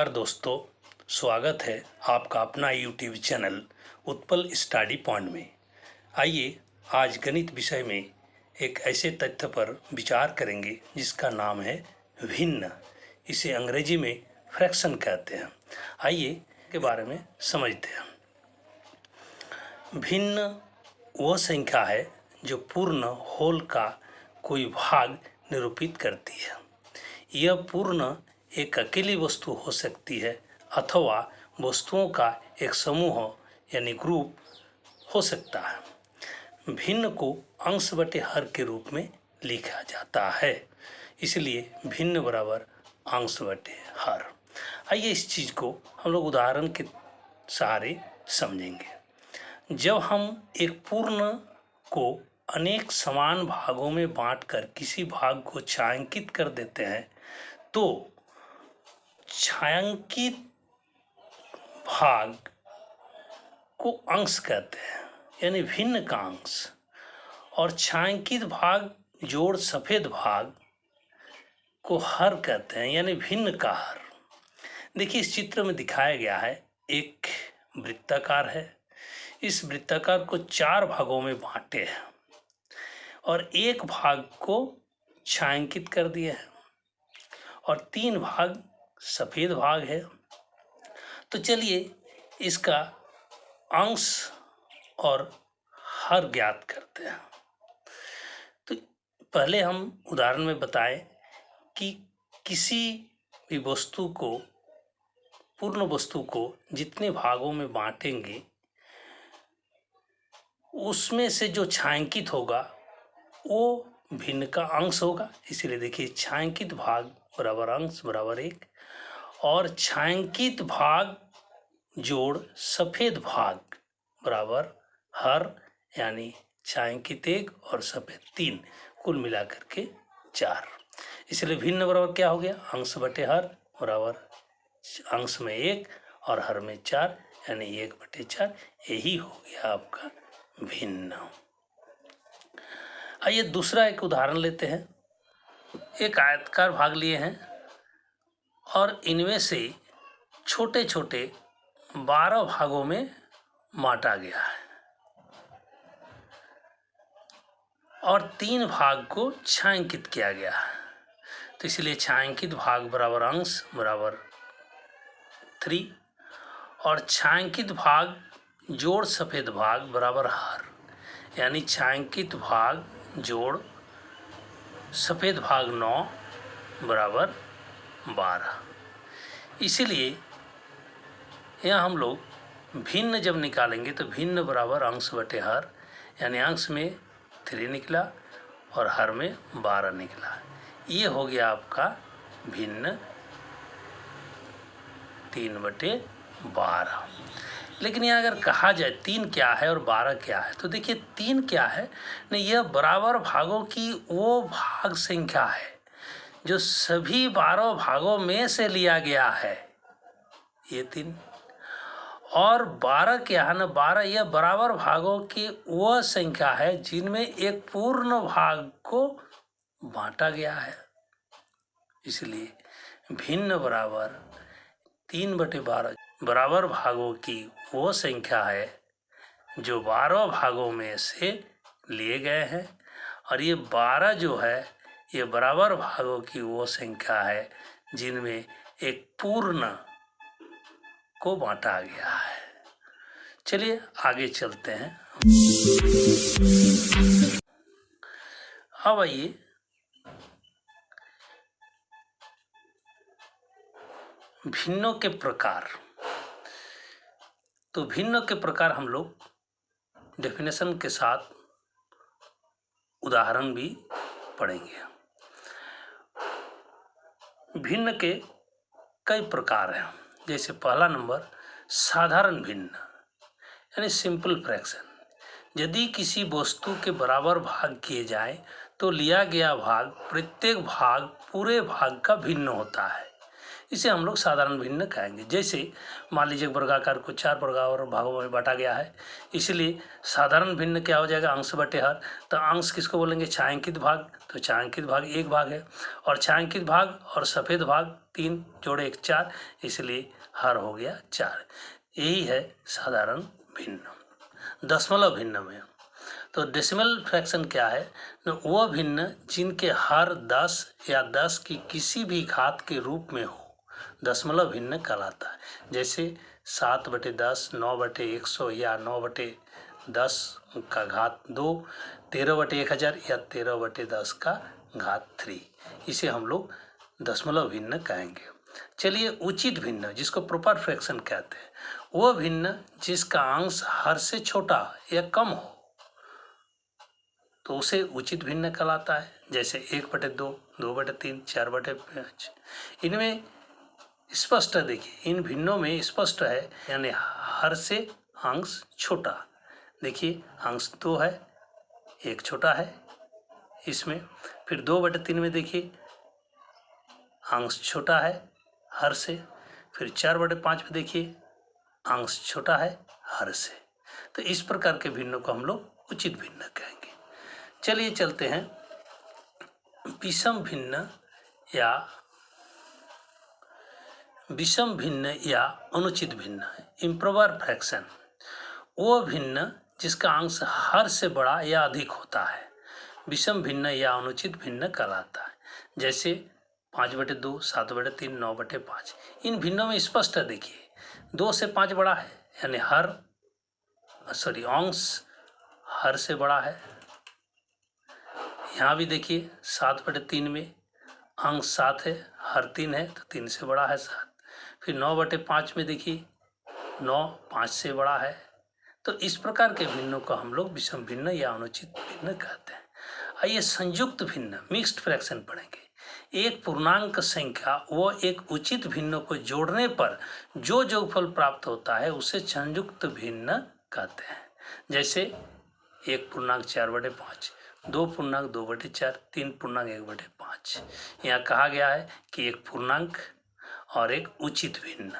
नमस्कार दोस्तों, स्वागत है आपका अपना YouTube channel Utpal study point में। आइए आज गणित विषय में एक ऐसे तथ्य पर विचार करेंगे जिसका नाम है भिन्न। इसे अंग्रेजी में फ्रैक्शन कहते हैं। आइए के बारे में समझते हैं। भिन्न वह संख्या है जो पूर्ण होल का कोई भाग निरूपित करती है। यह पूर्ण एक अकेली वस्तु हो सकती है अथवा वस्तुओं का एक समूह यानी ग्रुप हो सकता है। भिन्न को अंश बटे हर के रूप में लिखा जाता है, इसलिए भिन्न बराबर अंश बटे हर। आइए इस चीज़ को हम लोग उदाहरण के सहारे समझेंगे। जब हम एक पूर्ण को अनेक समान भागों में बांटकर किसी भाग को छायांकित कर देते हैं तो छायांकित भाग को अंश कहते हैं यानी भिन्न का अंश, और छायांकित भाग जोड़ सफेद भाग को हर कहते हैं यानी भिन्न का हर। देखिए इस चित्र में दिखाया गया है, एक वृत्ताकार है। इस वृत्ताकार को 4 भागों में बांटे हैं और एक भाग को छायांकित कर दिए हैं और 3 भाग सफेद भाग है। तो चलिए इसका अंश और हर ज्ञात करते हैं। तो पहले हम उदाहरण में बताएं कि किसी भी वस्तु को, पूर्ण वस्तु को जितने भागों में बांटेंगे उसमें से जो छायांकित होगा वो भिन्न का अंश होगा। इसीलिए देखिए छायांकित भाग बराबर अंश बराबर 1 और छायांकित भाग जोड़ सफेद भाग बराबर हर, यानी छायांकित 1 और सफेद 3, कुल मिलाकर के 4। इसलिए भिन्न बराबर क्या हो गया, अंश बटे हर बराबर अंश में 1 और हर में 4, यानी 1 बटे 4। यही हो गया आपका भिन्न। आइए दूसरा एक उदाहरण लेते हैं। एक आयताकार भाग लिए हैं और इनमें से छोटे छोटे 12 भागों में बांटा गया है और 3 भाग को छायांकित किया गया है। तो इसलिए छायांकित भाग बराबर अंश बराबर 3 और छायांकित भाग जोड़ सफेद भाग बराबर हर, यानी छायांकित भाग जोड़ सफेद भाग 9 बराबर 12। इसीलिए यहाँ हम लोग भिन्न जब निकालेंगे तो भिन्न बराबर अंश बटे हर, यानी अंश में 3 निकला और हर में 12 निकला। ये हो गया आपका भिन्न 3 बटे 12। लेकिन यहाँ अगर कहा जाए 3 क्या है और 12 क्या है, तो देखिए 3 क्या है, नहीं, यह बराबर भागों की वो भाग संख्या है जो सभी 12 भागों में से लिया गया है, ये 3। और 12 क्या है ना, 12 यह बराबर भागों की वह संख्या है जिनमें एक पूर्ण भाग को बांटा गया है। इसलिए भिन्न बराबर 3 बटे 12 बराबर भागों की वो संख्या है जो 12 भागों में से लिए गए हैं, और ये 12 जो है ये बराबर भागों की वो संख्या है जिनमें एक पूर्ण को बांटा गया है। चलिए आगे चलते हैं। अब आइए भिन्नों के प्रकार। तो भिन्न के प्रकार हम लोग डेफिनेशन के साथ उदाहरण भी पढ़ेंगे। भिन्न के कई प्रकार हैं। जैसे पहला नंबर साधारण भिन्न यानी सिंपल फ्रैक्शन। यदि किसी वस्तु के बराबर भाग किए जाए तो लिया गया भाग प्रत्येक भाग पूरे भाग का भिन्न होता है। इसे हम लोग साधारण भिन्न कहेंगे। जैसे मान लीजिए वर्गाकार को 4 वर्गाकार भागों में बांटा गया है, इसलिए साधारण भिन्न क्या हो जाएगा, अंश बटे हर। तो अंश किसको बोलेंगे, छायांकित भाग, तो छायांकित भाग 1 भाग है, और छायांकित भाग और सफ़ेद भाग 3 जोड़े 1 4, इसलिए हर हो गया 4। यही है साधारण भिन्न। दशमलव भिन्न में तो डेसिमल फ्रैक्शन क्या है, वह भिन्न जिनके हर 10 या 10 की किसी भी घात के रूप में हो, दशमलव भिन्न कहलाता है। जैसे 7/10, 9/100 या 9/10 का घात 2, 13/1000 या 13/10 का घात 3, इसे हम लोग दशमलव भिन्न कहेंगे। चलिए उचित भिन्न, जिसको प्रॉपर फ्रैक्शन कहते हैं, वह भिन्न जिसका अंश हर से छोटा या कम हो तो उसे उचित भिन्न कहलाता है। जैसे 1/2, 2/3, 4/5। इनमें स्पष्ट है, देखिए इन भिन्नों में स्पष्ट है, यानी हर से अंश छोटा। देखिए अंश 2 है, 1 छोटा है इसमें। फिर 2/3 में देखिए अंश छोटा है हर से। फिर 4/5 में देखिए अंश छोटा है हर से। तो इस प्रकार के भिन्नों को हम लोग उचित भिन्न कहेंगे। चलिए चलते हैं विषम भिन्न या अनुचित भिन्न, इम्प्रॉपर फ्रैक्शन। वो भिन्न जिसका अंश हर से बड़ा या अधिक होता है, विषम भिन्न या अनुचित भिन्न कहलाता है। जैसे 5/2, 7/3, 9/5। इन भिन्नों में स्पष्ट है, देखिए 2 से 5 बड़ा है, यानी अंश हर से बड़ा है। यहाँ भी देखिए 7/3 में अंश 7 है, हर 3 है, तो 3 से बड़ा है 7। फिर 9/5 में देखिए 9 5 से बड़ा है। तो इस प्रकार के भिन्नों को हम लोग विषम भिन्न या अनुचित भिन्न कहते हैं। आइए संयुक्त भिन्न, मिक्स्ड फ्रैक्शन पढ़ेंगे। एक पूर्णांक संख्या व एक उचित भिन्न को जोड़ने पर जो जोगफल प्राप्त होता है उसे संयुक्त भिन्न कहते हैं। जैसे 1 पूर्णांक 4/5, 2 पूर्णांक 2/4, 3 पूर्णांक 1/5। यहाँ कहा गया है कि एक पूर्णांक और एक उचित भिन्न।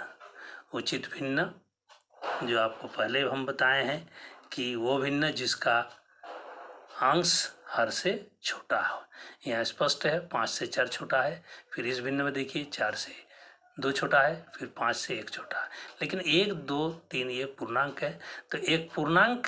उचित भिन्न जो आपको पहले हम बताए हैं कि वो भिन्न जिसका अंश हर से छोटा हो। यहाँ स्पष्ट है 5 से 4 छोटा है। फिर इस भिन्न में देखिए 4 से 2 छोटा है, फिर 5 से 1 छोटा है। लेकिन 1 2 3 ये पूर्णांक है, तो एक पूर्णांक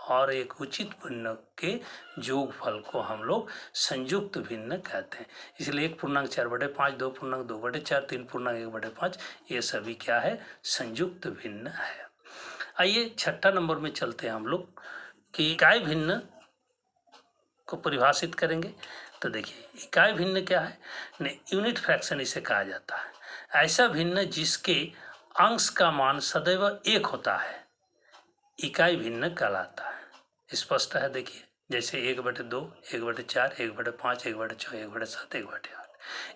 और एक उचित भिन्न के जोगफल को हम लोग संयुक्त भिन्न कहते हैं। इसलिए 1 पूर्णांक 4/5, 2 पूर्णांक 2/4, 3 पूर्णांक 1/5, ये सभी क्या है, संयुक्त भिन्न है। आइए 6 नंबर में चलते हैं हम लोग कि इकाई भिन्न को परिभाषित करेंगे। तो देखिए इकाई भिन्न क्या है, यूनिट फ्रैक्शन इसे कहा जाता है। ऐसा भिन्न जिसके अंश का मान सदैव 1 होता है इकाई भिन्न कहलाता है। स्पष्ट है, देखिए जैसे 1/2, 1/4, 1/5, 1/6, 1/7, 1/8।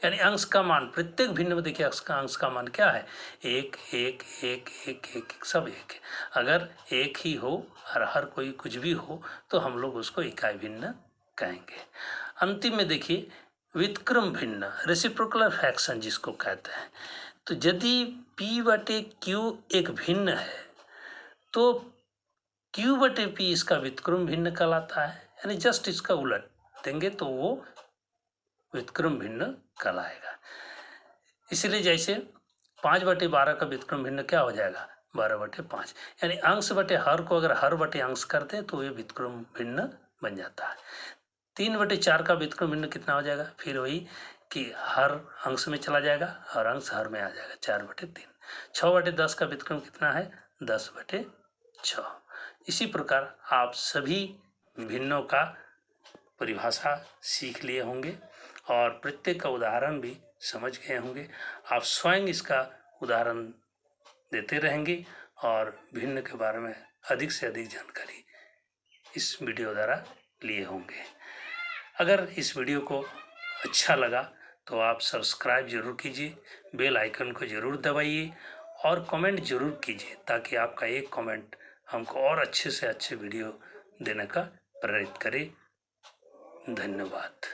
यानी अंश का मान प्रत्येक भिन्न में देखिए अंश का मान क्या है, 1 1 1 1 1 सब 1 है। अगर 1 ही हो और हर कोई कुछ भी हो तो हम लोग उसको इकाई भिन्न कहेंगे। अंतिम में देखिए व्युत्क्रम भिन्न, रेसिप्रोकल फ्रैक्शन जिसको कहते हैं। तो यदि P/Q एक भिन्न है तो Q/P इसका व्युत्क्रम भिन्न कहलाता है। यानी जस्ट इसका उलट देंगे तो वो व्युत्क्रम भिन्न कहलाएगा। इसलिए जैसे 5/12 का व्युत्क्रम भिन्न क्या हो जाएगा, 12/5। यानी अंश बटे हर को अगर हर बटे अंश करते हैं तो ये व्युत्क्रम भिन्न बन जाता है। 3/4 का व्युत्क्रम भिन्न कितना हो जाएगा, फिर वही कि हर अंश में चला जाएगा और अंश हर में आ जाएगा, 4/3। 6/10 का व्युत्क्रम कितना है, 10/6। इसी प्रकार आप सभी भिन्नों का परिभाषा सीख लिए होंगे और प्रत्येक का उदाहरण भी समझ गए होंगे। आप स्वयं इसका उदाहरण देते रहेंगे और भिन्न के बारे में अधिक से अधिक जानकारी इस वीडियो द्वारा लिए होंगे। अगर इस वीडियो को अच्छा लगा तो आप सब्सक्राइब जरूर कीजिए, बेल आइकन को जरूर दबाइए और कमेंट जरूर कीजिए ताकि आपका एक कमेंट हमको और अच्छे से अच्छे वीडियो देने का प्रेरित करे। धन्यवाद।